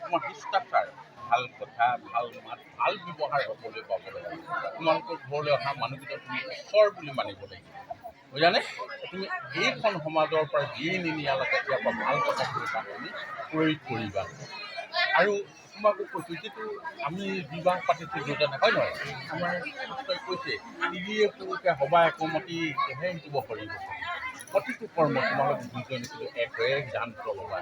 তোমাৰ শিষ্টাচাৰ, ভাল কথা, ভাল মাত, ভাল ব্যৱহাৰ সকলোৱে পাব লাগিব। তোমালোকৰ ঘৰলৈ অহা মানুহকেইটা তুমি ঈশ্বৰ বুলি মানিব লাগিব, বুজানে? তুমি এইখন সমাজৰ পৰা যিয়েই নিনিয়ালৈকে ইয়াৰ পৰা ভাল কথাখিনি তুমি প্ৰয়োগ কৰিবা। আৰু তোমাকো কৈছোঁ, যিটো আমি বিবাহ পাতিছোঁ দুজনে, হয় নহয়? আমাৰ কৃষ্ণই কৈছে, তিৰিয়ে পুৰুষে সবাই একমতি কেহে শিকিব পাৰিব। প্ৰতিটো কৰ্ম তোমালোক দুজনে কিন্তু একোৱে সিদ্ধান্ত ল'বা।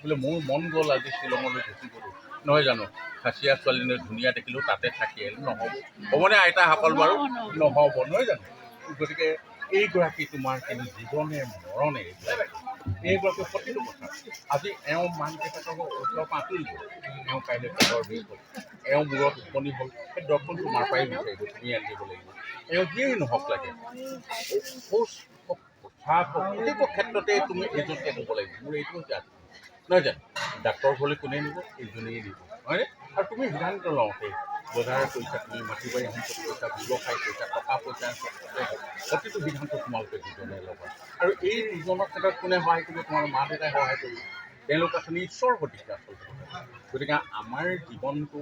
বোলে মোৰ মন গ'ল আজি শ্বিলঙলৈ গুচি গ'লোঁ, নহয় জানো? খাচীয়া ছোৱালীজনী ধুনীয়া দেখিলোঁ, তাতে থাকি আহিলোঁ, নহ'ব। হ'বনে আইতাসকল বাৰু? নহ'ব, নহয় জানো? গতিকে এইগৰাকী তোমাৰ কিন্তু জীৱনে মৰণে এইগৰাকী প্ৰতিটো কথা। আজি এওঁ মাক দেউতাকক ওচৰৰ পৰা আঁতৰি গ'ল, এওঁ কাইলৈ পেটৰ বিষ হ'ল, এওঁ মূৰত টোপনি হ'ল, সেই দৰৱখন তোমাৰ পৰাই বিচাৰিব, তুমি আনি দিব লাগিব। এওঁ যিয়েই নহওক লাগে, প্ৰতিটো ক্ষেত্ৰতে তুমি এইজনকে ক'ব লাগিব, মোৰ এইটো হৈছে আজি, নহয় জানো? ডাক্তৰ ঘৰলৈ কোনে নিব? এইজনেই নিব, হয়নে? আৰু তুমি সিদ্ধান্ত লওঁতে বজাৰ কৰিছা, তুমি মাটি বাৰী সম্পত্তি কৰিছা, ব্যৱসায় কৰিছা, টকা পইচা প্ৰতিটো সিদ্ধান্ত তোমালোকে দুজনে ল'বা। আৰু এই দুজনৰ ক্ষেত্ৰত কোনে সহায় কৰিব? তোমাৰ মা দেউতাই সহায় কৰিব। তেওঁলোক আচলতে ঈশ্বৰ গতিকে আচলতে। গতিকে আমাৰ জীৱনটো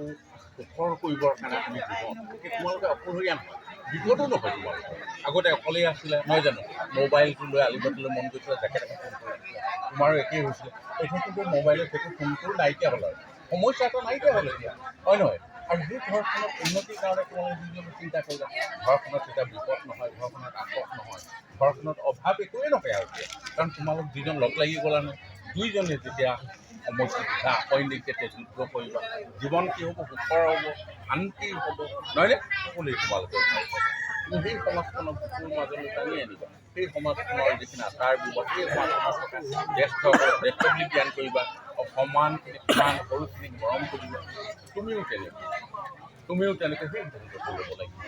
সুখৰ কৰিবৰ কাৰণে আমি জীৱন, গতিকে তোমালোকে অকলশৰীয়া নহয়, বিপদো নহয় তোমালোকৰ। আগতে অকলেই আছিলে, নহয় জানো? মোবাইলটো লৈ আলিবাটলৈ মন গৈছিলে, জাকে তাকে ফোন কৰিছিলে, তোমাৰো একেই হৈছিলে। এতিয়া কিন্তু মোবাইলত সেইটো ফোনটো নাইকিয়া হ'ল, আৰু সমস্যা এটা নাইকিয়া হ'ল এতিয়া, হয় নহয়? আৰু সেই ঘৰখনত উন্নতিৰ কাৰণে তোমালোকে দুজনে চিন্তা কৰিবা, ঘৰখনত তেতিয়া বিপদ নহয়, ঘৰখনত আপদ নহয়, ঘৰখনত অভাৱ একোৱেই নহয় আৰু এতিয়া। কাৰণ তোমালোক দুজন লগ লাগি গ'লা নহয়, দুইজনে যেতিয়া সমস্যা সৈনিকতে যুদ্ধ কৰিবা, জীৱন কি হ'ব? সুখৰ হ'ব, শান্তি হ'ব, নহয়নে? সকলোৱে তোমালোকে তুমি সেই সমাজখনক বুকুৰ মাজলৈ টানি আনিবা। সেই সমাজখনৰ যিখিনি আচাৰ ব্যৱহাৰ, সেই সমাজখনৰ থকা জ্যেষ্ঠ বুলি জ্ঞান কৰিবা, সমানখিনি সমান, সৰুখিনিক মৰম কৰিবা। তুমিও তেনেকৈ সেই সিদ্ধান্তটো ল'ব লাগিব।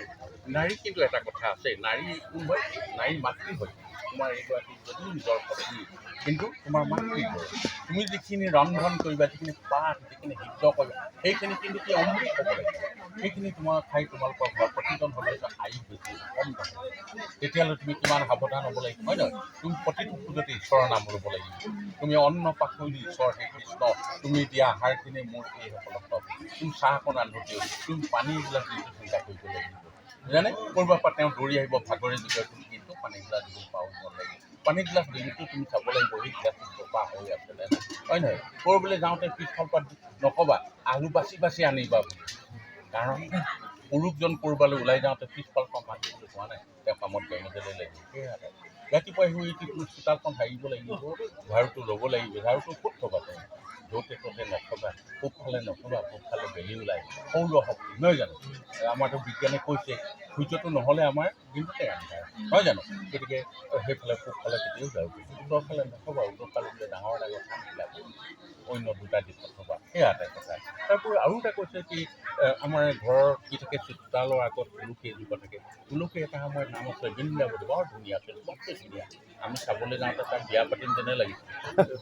নাৰী কিন্তু এটা কথা আছে, নাৰী কোন হয়? নাৰী মাতৃ হয়। তোমাৰ এইগৰাকী যদিও নিজৰ পত্নী, কিন্তু তোমাৰ মাতৃ হয়। তুমি যিখিনি ৰন্ধন কৰিবা, যিখিনি পাত, যিখিনি সিদ্ধ কৰিবা, সেইখিনি কিন্তু কি অমৃত হ'ব লাগিব। সেইখিনি তোমাৰ খাই তোমালোকৰ ঘৰ প্ৰতিজন সদস্য আয়ুস বেছি কম নহয়। তেতিয়াহ'লে তুমি কিমান সাৱধান হ'ব লাগিব, হয় নহয়? তুমি প্ৰতিটো খোজতে ঈশ্বৰৰ নাম ল'ব লাগিব। তুমি অন্ন পাক কৰিলে ঈশ্বৰ হে কৃষ্ণ, তুমি দিয়া আহাৰখিনি মোৰ এইসকলক পাব। তুমি চাহকণ ৰান্ধোতেও, তুমি পানী এগিলাচ দিওঁতে চিন্তা কৰিব লাগিব, বুজানে? ক'ৰবাৰ পৰা তেওঁ দৌৰি আহিব ভাগৰে যোগৰে, তুমি কিন্তু পানীগিলাচ দিব পাহৰিব লাগিব। পানীগিলাচ দিওঁতে তুমি চাব লাগিব সেই গিলাচটো চফা হৈ আছে নে নাই, হয় নহয়? ক'ৰবালৈ যাওঁতে পিছফালৰ পৰা নক'বা আলু বাচি বাচি আনিবা বুলি, কাৰণ পুৰুষজন ক'ৰবালৈ ওলাই যাওঁতে পিছফালৰ পৰা মাত দিবলৈ হোৱা নাই, তেওঁ কামত বেমেজেলে লাগিব। সেয়া ৰাতিপুৱাই শুই উঠি তুমি চোতালখন সাৰিব লাগিব, ঝাৰুটো ল'ব লাগিব। ঝাৰুটো ক'ত থ'বা? তুমি য'তে ত'তে নথবা, পূবফালে নথবা, পূবফালে বেলি ওলাই, সৌৰ শক্তি, নহয় জানো? আমাৰতো বিজ্ঞানে কৈছে সূৰ্যটো নহ'লে আমাৰ দিনটোতে আন্ধাৰ, নহয় জানো? গতিকে সেইফালে পূবফালে কেতিয়াও ঝাৰু কৰিব, উত্তৰ ফালে নথবা, উত্তৰ ফালে বোলে ডাঙৰ ডাঙৰ কামবিলাক অন্য দুটা দিশত থ'বা, সেয়া এটা কথা। তাৰোপৰি আৰু এটা কৈছে কি, আমাৰ ঘৰৰ কি থাকে, চোতালৰ আগত তুলসী এজোপা থাকে। তুলসী এটা সময়ত নাম আছে বৃন্দাবতী, বৰ ধুনীয়া আছিল, চবচে ধুনীয়া। আমি চাবলৈ যাওঁতে তাক বিয়া পাতিম যেনে লাগিছিল,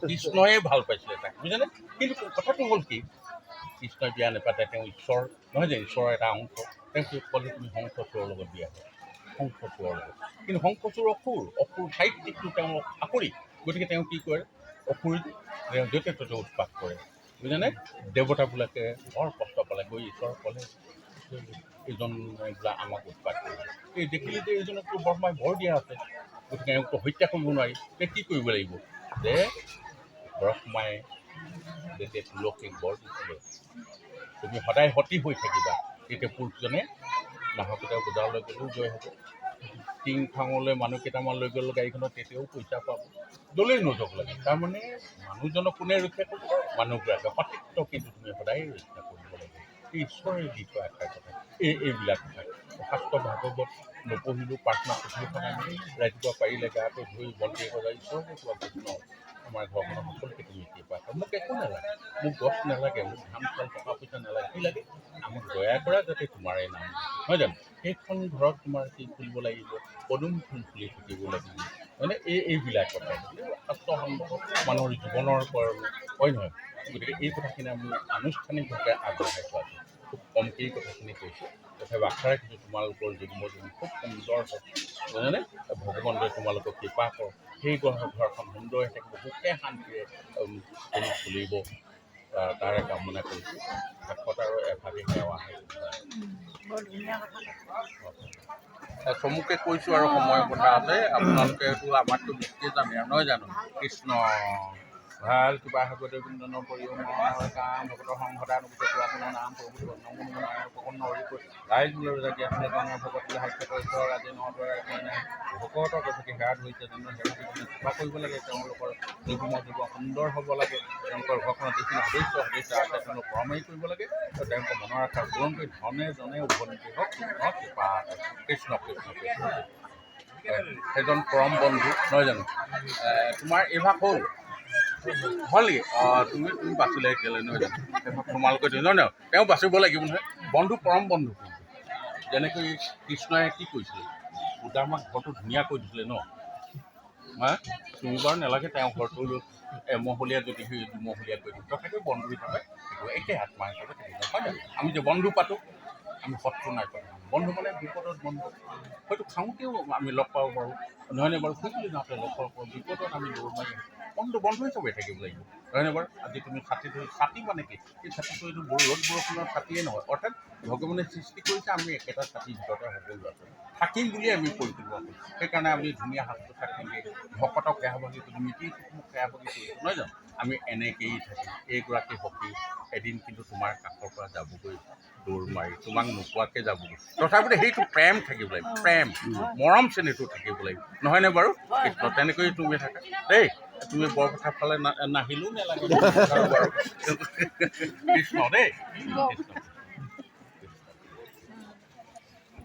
কৃষ্ণয়ে ভাল পাইছিলে তাক, বুজিছানে? কিন্তু কথাটো হ'ল কি, কৃষ্ণই বিয়া নেপাতে, তেওঁ ঈশ্বৰ, নহয় যে ঈশ্বৰৰ এটা অংশ। তেওঁ কি ক'লে তুমি শংখচূড়ৰ লগত বিয়া হয়, শংখচূড়ৰ লগত। কিন্তু শংখচূড় অসুৰ সাহিত্যিকটো তেওঁ আকৰি, গতিকে তেওঁ কি কৰে? অসুৰ তেওঁ য'তে ত'তে উৎপাত কৰে, বুজিছানে? দেৱতাবিলাকে বৰ কষ্ট পালে, গৈ ঈশ্বৰক ক'লে এইজন বোলা আমাক উৎপাত কৰিব। এই দেখিলে যে এইজনকতো বৰমাই ভৰ দিয়া আছে, গতিকে এওঁকতো হত্যা কৰিব নোৱাৰি। তে কি কৰিব লাগিব? যে ব্ৰহ্মাই যেতিয়া তুলসীক বৰ দিছিলে, তুমি সদায় সতী হৈ থাকিবা, তেতিয়া পুৰুষজনে নাহৰকটীয়া বজাৰলৈ গ'লেও জয় হ'ব, টিংখাঙলৈ মানুহ কেইটামান লৈ গ'লে গাড়ীখনত তেতিয়াও পইচা পাব, য'লেই নোযাওক লাগে। তাৰমানে মানুহজনক কোনে ৰক্ষা কৰিব? মানুহগৰাকীয়ে। সতীত্ব কিন্তু তুমি সদায় ৰক্ষা কৰিব লাগিব। এই ঈশ্বৰে দি থোৱা এষাৰ কথা, এইবিলাক কথা। শাস্ত্ৰ ভাগৱত নপঢ়িলেও প্ৰাৰ্থনা পুথিখন আমি ৰাতিপুৱা পাৰিলে গাটো ধুই বন্তি সজাই ঈশ্বৰকে কোৱা, কৃষ্ণ আমাৰ ঘৰখনৰ সকলোকে তুমি কৃপা কৰা, মোক একো নালাগে, মোক গছ নালাগে, মোক ধান চাউল টকা পইচা নালাগে, কি লাগে? আমাক দয়া কৰা যাতে তোমাৰে নাম, নহয় জানো? সেইখন ঘৰত তোমাৰ কি ফুলিব লাগিব? পদুম ফুল ফুলি থাকিব লাগিব, মানে এইবিলাক কথা শাস্ত্ৰসন্মত মানুহৰ জীৱনৰ কাৰণে, হয় নহয়? গতিকে এই কথাখিনি আমি আনুষ্ঠানিকভাৱে আগবঢ়াই চোৱাটো খুব কমকেই কথাখিনি কৈছোঁ। তথাপি আশা ৰাখিছোঁ তোমালোকৰ জন্মদিন খুব সুন্দৰ হওক, বুজানে? ভগৱন্তই তোমালোকক কৃপা কৰক, সেই ঘৰখন সুন্দৰ হৈ থাকিব, সুখে শান্তিৰে চলিব, তাৰে কামনা কৰিছোঁ শেষত আৰু এভাগে সেৱা চমুকে কৈছোঁ আৰু সময়ৰ কথা আছে আপোনালোকেতো আমাৰতো বেছিকৈ জানে আৰু নহয় জানো কৃষ্ণ ভাল কিবা ভগৱতীন্দনৰ পৰিমাণৰ কাম ভগতৰ সংঘদানুভূত আপোনাৰ নাম প্ৰভু প্ৰসন্ন হৰি ৰাইজ বোলে যদি আছিলে কাৰণে ভগত সাহিত্য ঈশ্বৰ আজি নদৰে ভকতৰ গতিকে সেৱা ধৰিছে যেনে হেৰি কিবা কৰিব লাগে তেওঁলোকৰ জীৱনৰ জীৱ সুন্দৰ হ'ব লাগে তেওঁলোকৰ ঘৰখনত যিখিনি সদস্য আছে তেওঁলোক কৰ্মেই কৰিব লাগে আৰু তেওঁলোকৰ মনৰ আশা পূৰণ কৰি ধনে জনে উভতি হওক কৃষ্ণ কৃষ্ণ কৃষ্ণ সেইজন পৰম বন্ধু নহয় জানো তোমাৰ এইভাগ হ'ল নেকি তুমি বাচিলে কেলৈ নহয় জানো সেইভাগ তোমালোকে নহয় ন তেওঁ বাচিব লাগিব নহয় বন্ধু পৰম বন্ধু যেনেকৈ কৃষ্ণই কি কৈছিলে উদামাক ঘৰটো ধুনীয়া কৰি দিছিলে ন হা তুমি বাৰু নালাগে তেওঁ ঘৰটো এমহলীয়া যদি সেই দুমহলীয়া কৰি দিওঁ তথাপিও বন্ধু হিচাপে একে আত্মা হিচাপে থাকিব হয় জানো আমি যে বন্ধু পাতোঁ আমি শত্ৰু নাই পাতোঁ বন্ধু মানে বিপদত বন্ধু হয়তো খাওঁতেও আমি লগ পাব পাৰোঁ নহয়নে বাৰু খুজিলে যাওঁতে লগ পাব পাৰোঁ বিপদত আমি দৌৰ মাৰি বন্ধু হিচাপে থাকিব লাগিব নহয়নে বাৰু আজি তুমি ছাতি ধৰি ছাতি মানে কি এই ছাতিটো এইটো ৰ'দ বৰষুণৰ ছাতিয়ে নহয় অৰ্থাৎ ভগৱানে সৃষ্টি কৰিছে আমি একেটা ছাতিৰ ভিতৰতে সকলো আছোঁ থাকিম বুলি আমি পৰিকল্পনা কৰোঁ সেইকাৰণে আমি ধুনীয়া সাজ পোছাক পিন্ধি ভকতক সেৱাভাগি কৰি মিতিৰ কুটুমক সেৱাভাগি কৰিছোঁ নহয় জানো আমি এনেকৈয়ে থাকিম এইগৰাকী সখী এদিন কিন্তু তোমাৰ কাষৰ পৰা যাবগৈ দৌৰ মাৰি তোমাক নোপোৱাকৈ যাবগৈ তথাপিতো সেইটো প্ৰেম থাকিব লাগিব প্ৰেম মৰম চেনেহটো থাকিব লাগিব নহয়নে বাৰু কৃষ্ণ তেনেকৈয়ে তুমি থাকা দেই তুমি বৰপথাৰ ফালে নাহিলেও নালাগে বাৰু কৃষ্ণ দেই কৃষ্ণ